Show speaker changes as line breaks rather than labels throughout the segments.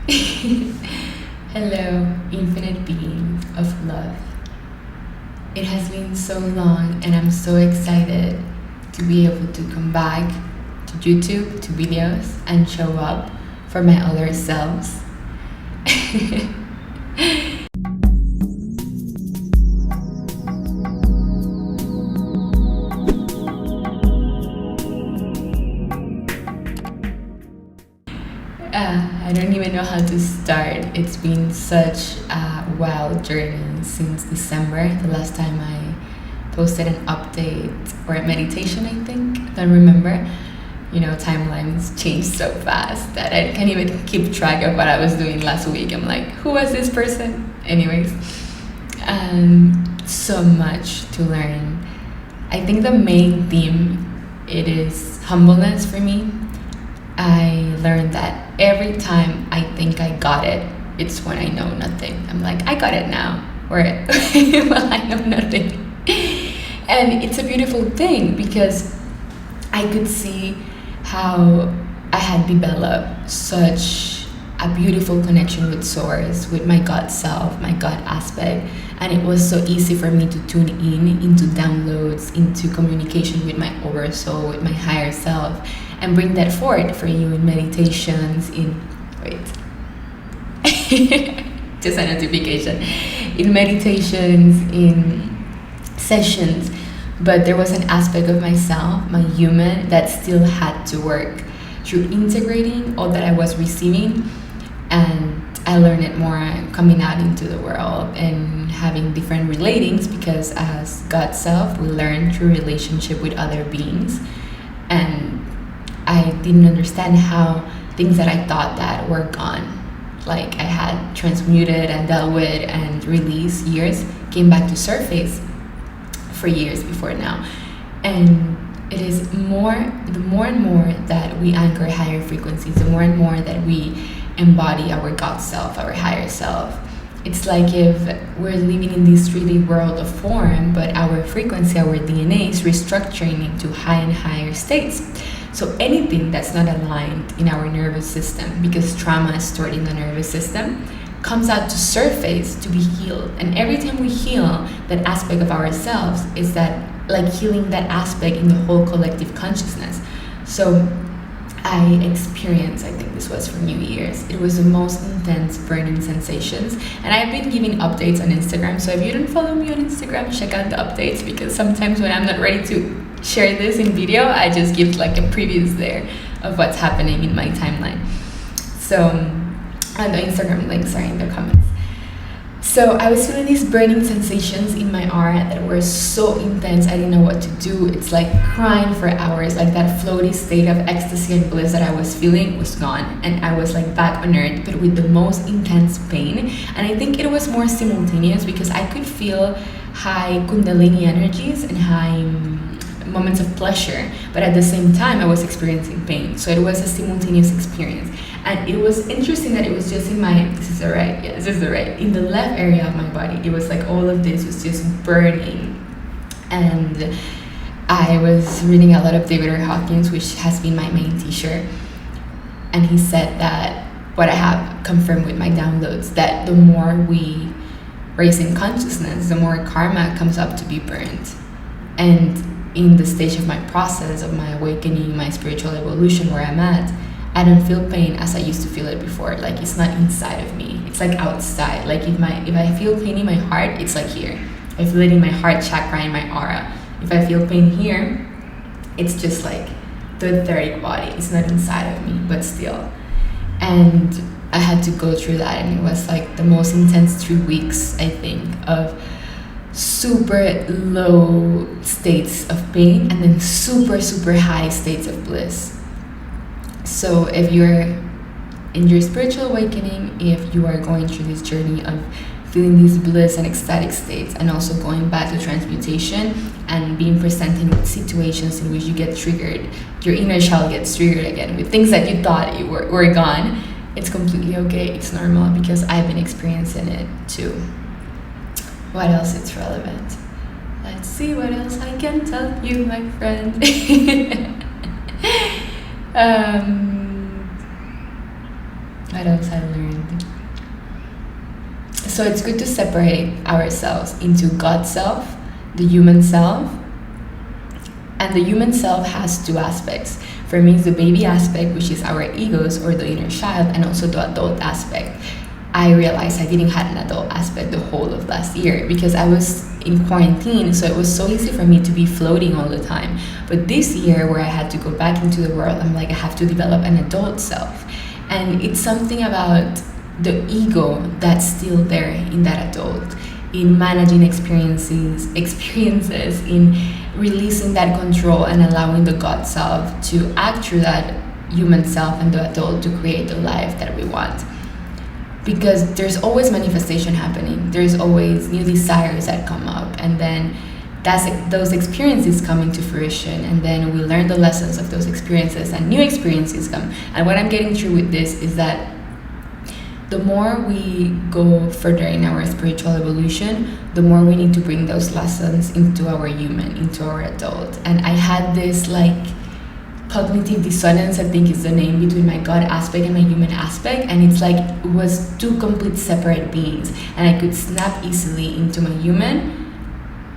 Hello, infinite beings of love. It has been so long, and I'm so excited to be able to come back to YouTube, to videos, and show up for my other selves. I don't even know how to start. It's been such a wild journey since December, the last time I posted an update or a meditation, I think. I don't remember. You know, timelines change so fast that I can't even keep track of what I was doing last week. I'm like, who was this person? Anyways, so much to learn. I think the main theme, it is humbleness for me. I learned that every time I think I got it, it's when I know nothing. I'm like, I got it now. Or, well, I know nothing. And it's a beautiful thing because I could see how I had developed such a beautiful connection with Source, with my God self, my God aspect. And it was so easy for me to tune in into downloads, into communication with my oversoul, with my higher self, and bring that forward for you in meditations, just a notification, in meditations, in sessions. But there was an aspect of myself, my human, that still had to work through integrating all that I was receiving. And I learned it more coming out into the world and having different relatings, because as God self, we learn through relationship with other beings. And I didn't understand how things that I thought that were gone, like I had transmuted and dealt with and released years, came back to surface for years before now. And it is the more and more that we anchor higher frequencies, the more and more that we embody our God self, our higher self. It's like if we're living in this 3D world of form, but our frequency, our DNA is restructuring into higher and higher states. So anything that's not aligned in our nervous system, because trauma is stored in the nervous system, comes out to surface to be healed. And every time we heal that aspect of ourselves, is that like healing that aspect in the whole collective consciousness. So I experienced, I think this was for New Year's, it was the most intense burning sensations. And I've been giving updates on Instagram, so if you don't follow me on Instagram, check out the updates, because sometimes when I'm not ready to share this in video, I just give like a previews there of what's happening in my timeline. So, and the Instagram links are in the comments. So I was feeling these burning sensations in my aura that were so intense, I didn't know what to do. It's like crying for hours, like that floaty state of ecstasy and bliss that I was feeling was gone. And I was like back on earth, but with the most intense pain. And I think it was more simultaneous, because I could feel high Kundalini energies and high moments of pleasure, but at the same time I was experiencing pain. So it was a simultaneous experience. And it was interesting that it was just in my, this is the right, in the left area of my body. It was like all of this was just burning. And I was reading a lot of David R. Hawkins, which has been my main teacher. And he said that what I have confirmed with my downloads, that the more we raise in consciousness, the more karma comes up to be burned. And in the stage of my process, of my awakening, my spiritual evolution, where I'm at, I don't feel pain as I used to feel it before. Like it's not inside of me, it's like outside. Like if I feel pain in my heart, it's like here. I feel it in my heart chakra, in my aura. If I feel pain here, it's just like the etheric body. It's not inside of me, but still. And I had to go through that, and it was like the most intense 3 weeks, I think, of super low states of pain and then super high states of bliss. So if you're in your spiritual awakening, if you are going through this journey of feeling these bliss and ecstatic states, and also going back to transmutation and being presented with situations in which you get triggered, your inner child gets triggered again with things that you thought you were gone, it's completely okay, it's normal, because I've been experiencing it too. What else is relevant? Let's see what else I can tell you, my friend. What else I learned? So it's good to separate ourselves into God self, the human self. And the human self has two aspects. For me, it's the baby aspect, which is our egos or the inner child, and also the adult aspect. I realized I didn't have an adult aspect the whole of last year because I was in quarantine, so it was so easy for me to be floating all the time. But this year, where I had to go back into the world, I'm like, I have to develop an adult self. And it's something about the ego that's still there in that adult, in managing experiences, in releasing that control and allowing the God self to act through that human self and the adult to create the life that we want. Because there's always manifestation happening, there's always new desires that come up, and then those experiences come into fruition, and then we learn the lessons of those experiences and new experiences come. And what I'm getting through with this is that the more we go further in our spiritual evolution, the more we need to bring those lessons into our human, into our adult. And I had this cognitive dissonance, I think is the name, between my God aspect and my human aspect. And it's like it was two complete separate beings, and I could snap easily into my human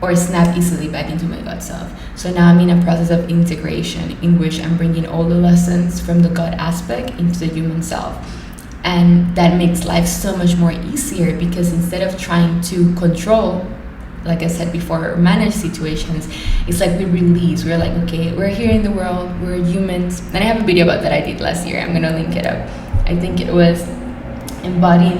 or snap easily back into my God self. So now I'm in a process of integration in which I'm bringing all the lessons from the God aspect into the human self. And that makes life so much more easier, because instead of trying to control, like I said before, or manage situations, it's like we release. We're like, okay, we're here in the world, we're humans. And I have a video about that I did last year. I'm gonna link it up. I think it was embodying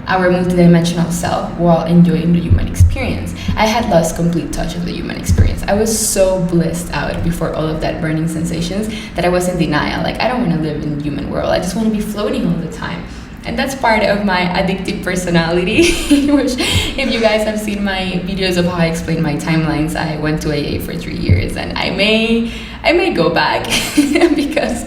our multidimensional self while enjoying the human experience. I had lost complete touch of the human experience. I was so blissed out before all of that burning sensations that I was in denial. Like, I don't want to live in the human world. I just want to be floating all the time. And that's part of my addictive personality, which if you guys have seen my videos of how I explain my timelines, I went to AA for 3 years, and I may go back because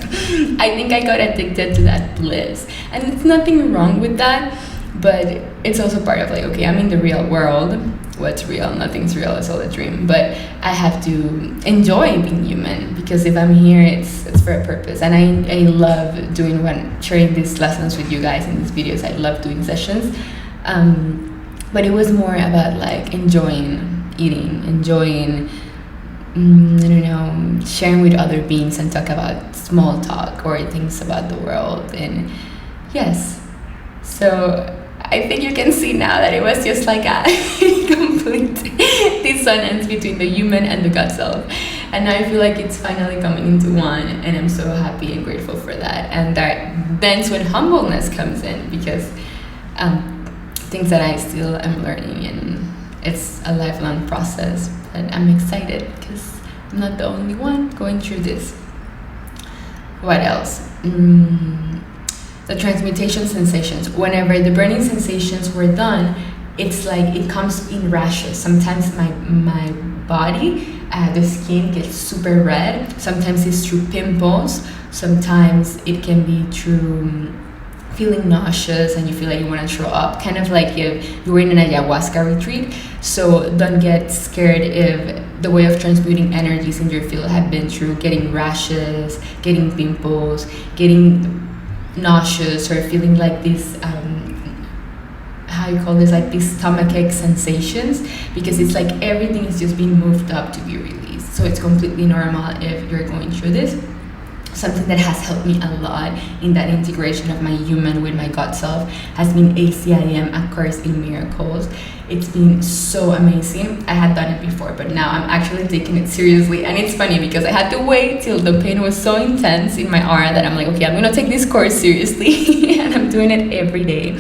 I think I got addicted to that bliss. And there's nothing wrong with that, but it's also part of like, okay, I'm in the real world. What's real? Nothing's real. It's all a dream. But I have to enjoy being human, because if I'm here, it's for a purpose. And I love sharing these lessons with you guys in these videos. I love doing sessions. But it was more about like enjoying eating, enjoying, sharing with other beings and talk about small talk or things about the world. And yes, so I think you can see now that it was just like a complete dissonance between the human and the God self. And now I feel like it's finally coming into one, and I'm so happy and grateful for that. And that's when humbleness comes in, because things that I still am learning, and it's a lifelong process. But I'm excited because I'm not the only one going through this. What else? The transmutation sensations. Whenever the burning sensations were done, it's like it comes in rashes. Sometimes my body, the skin gets super red. Sometimes it's through pimples. Sometimes it can be through feeling nauseous and you feel like you want to throw up, kind of like if you were in an ayahuasca retreat. So don't get scared if the way of transmuting energies in your field have been through getting rashes, getting pimples, getting nauseous, or feeling like this like these stomachache sensations, because it's like everything is just being moved up to be released. So it's completely normal if you're going through this. Something that has helped me a lot in that integration of my human with my God self has been ACIM, A Course in Miracles. It's been so amazing. I had done it before, but now I'm actually taking it seriously. And it's funny because I had to wait till the pain was so intense in my aura that I'm like, okay, I'm gonna take this course seriously. And I'm doing it every day.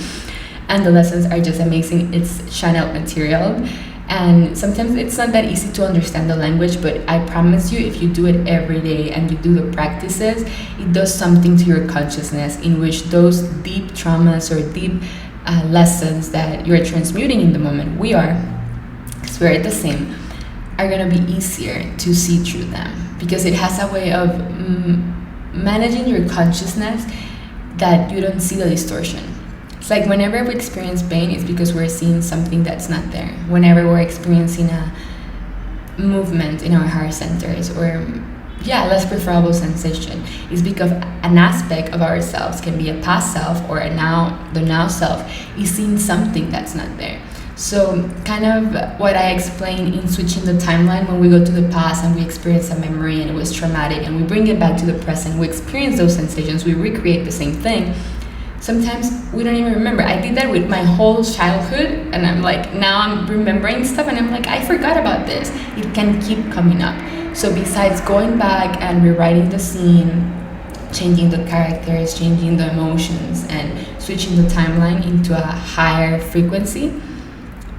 And the lessons are just amazing. It's channeled material. And sometimes it's not that easy to understand the language, but I promise you, if you do it every day and you do the practices, it does something to your consciousness, in which those deep traumas or deep lessons that you're transmuting in the moment, because we're the same, are going to be easier to see through them, because it has a way of managing your consciousness that you don't see the distortion. It's like whenever we experience pain, it's because we're seeing something that's not there. Whenever we're experiencing a movement in our heart centers, or less preferable sensation is because an aspect of ourselves, can be a past self or the now self, is seeing something that's not there. So kind of what I explained in switching the timeline, when we go to the past and we experience a memory and it was traumatic and we bring it back to the present, we experience those sensations, we recreate the same thing. Sometimes we don't even remember. I did that with my whole childhood, and I'm like, now I'm remembering stuff and I'm like, I forgot about this. It can keep coming up. So besides going back and rewriting the scene, changing the characters, changing the emotions, and switching the timeline into a higher frequency,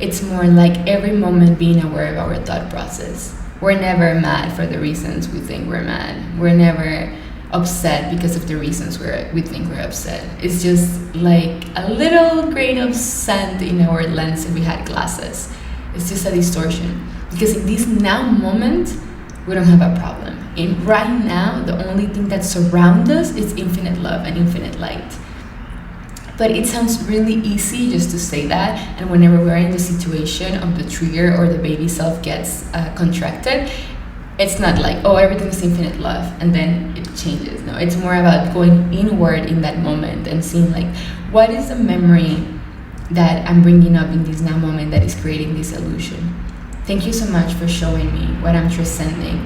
it's more like every moment being aware of our thought process. We're never mad for the reasons we think we're mad. We're never upset because of the reasons we think we're upset. It's just like a little grain of sand in our lens if we had glasses. It's just a distortion. Because in this now moment, we don't have a problem. In right now, the only thing that surrounds us is infinite love and infinite light. But it sounds really easy just to say that, and whenever we're in the situation of the trigger or the baby self gets contracted, it's not like, oh, everything is infinite love and then it changes. No, it's more about going inward in that moment and seeing like, what is the memory that I'm bringing up in this now moment that is creating this illusion? Thank you so much for showing me what I'm transcending.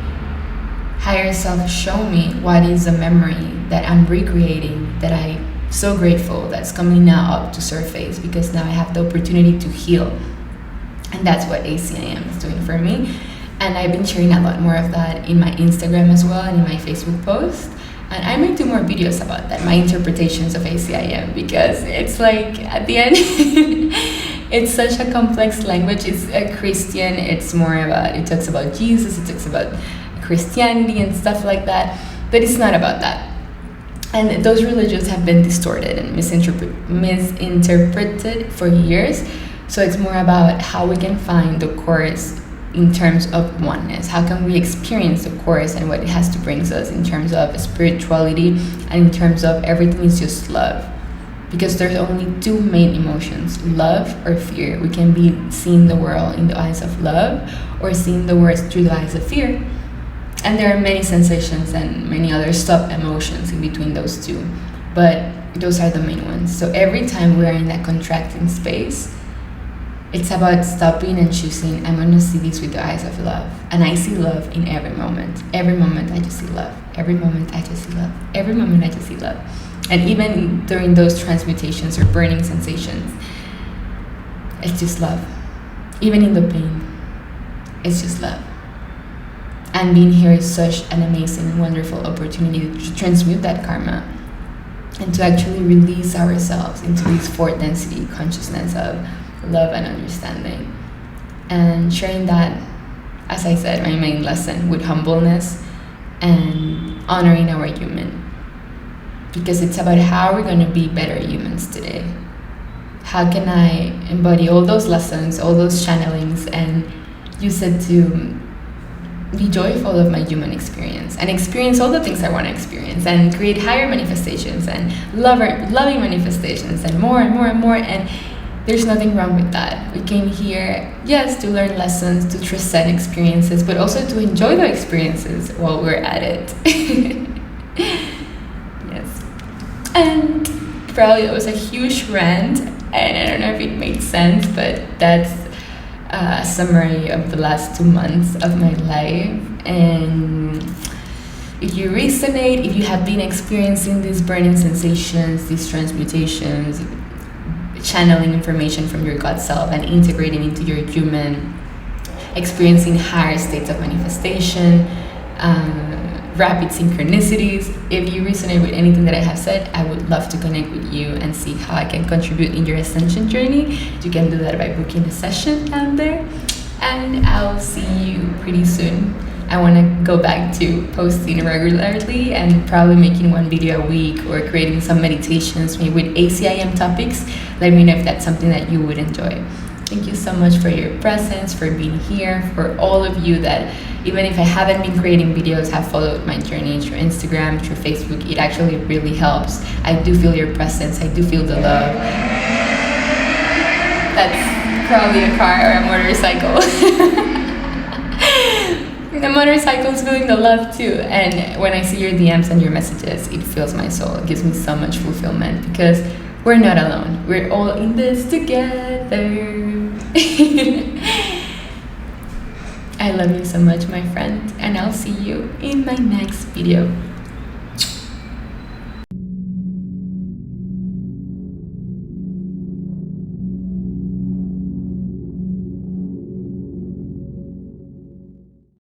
Higher self, show me what is the memory that I'm recreating, that I'm so grateful that's coming now up to surface, because now I have the opportunity to heal. And that's what ACIM is doing for me. And I've been sharing a lot more of that in my Instagram as well and in my Facebook post. And I might do more videos about that, my interpretations of ACIM, because it's like, at the end, it's such a complex language. It's a Christian, it's more about, it talks about Jesus, it talks about Christianity and stuff like that, but it's not about that. And those religions have been distorted and misinterpreted for years. So it's more about how we can find the course in terms of oneness. How can we experience the course and what it has to bring us in terms of spirituality and in terms of everything is just love. Because there's only two main emotions, love or fear. We can be seeing the world in the eyes of love or seeing the world through the eyes of fear. And there are many sensations and many other sub-emotions in between those two. But those are the main ones. So every time we are in that contracting space, it's about stopping and choosing, I'm going to see this with the eyes of love. And I see love in every moment. Every moment I just see love. Every moment I just see love. Every moment I just see love. And even during those transmutations or burning sensations, it's just love. Even in the pain, it's just love. And being here is such an amazing and wonderful opportunity to transmute that karma and to actually release ourselves into this fourth density consciousness of love and understanding. And sharing that, as I said, my main lesson, with humbleness and honoring our human. Because it's about how we're going to be better humans today. How can I embody all those lessons, all those channelings, and use it to be joyful of my human experience and experience all the things I want to experience and create higher manifestations and loving manifestations and more and more and more. And there's nothing wrong with that. We came here, yes, to learn lessons, to transcend experiences, but also to enjoy the experiences while we're at it. Yes. And probably it was a huge rant, and I don't know if it made sense, but that's a summary of the last 2 months of my life. And if you resonate, if you have been experiencing these burning sensations, these transmutations, channeling information from your God self and integrating into your human, experiencing higher states of manifestation, rapid synchronicities. If you resonate with anything that I have said, I would love to connect with you and see how I can contribute in your ascension journey. You can do that by booking a session down there, and I'll see you pretty soon. I want to go back to posting regularly and probably making one video a week or creating some meditations maybe with ACIM topics. Let me know if that's something that you would enjoy. Thank you so much for your presence, for being here, for all of you that, even if I haven't been creating videos, have followed my journey through Instagram, through Facebook. It actually really helps. I do feel your presence. I do feel the love. That's probably a car or a motorcycle. The motorcycle's feeling the love too. And when I see your DMs and your messages, it fills my soul. It gives me so much fulfillment because we're not alone. We're all in this together. I love you so much, my friend, and I'll see you in my next video.